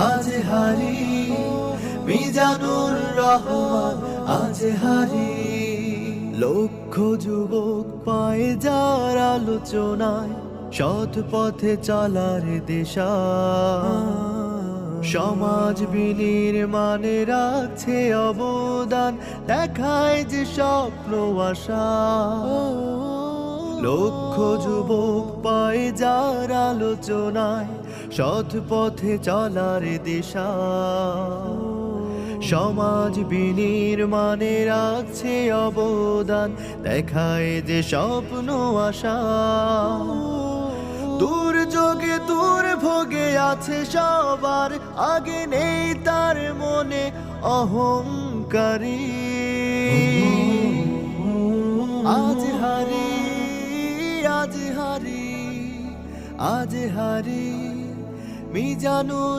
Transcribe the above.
আজ হারি মিজানুর রহমান আজ হারি লক্ষ যুবক পায়ে যার আলোচনায় সৎ পথে চলার দিশা সমাজ বিনির্মাণে রাখছে অবদান দেখায় যে স্বপ্ন আশা লক্ষ যুবক পায়ে যার আলোচনায় সৎ পথে চলার দিশা সমাজ বিনির্মাণে রাখছে অবদান দেখায় যে স্বপ্ন আশা দুর্যোগে দুর্ভোগে আছে সবার আগে নেই তার মনে অহংকারী আজ হারি আজ হারি আজ হারি মিজানুর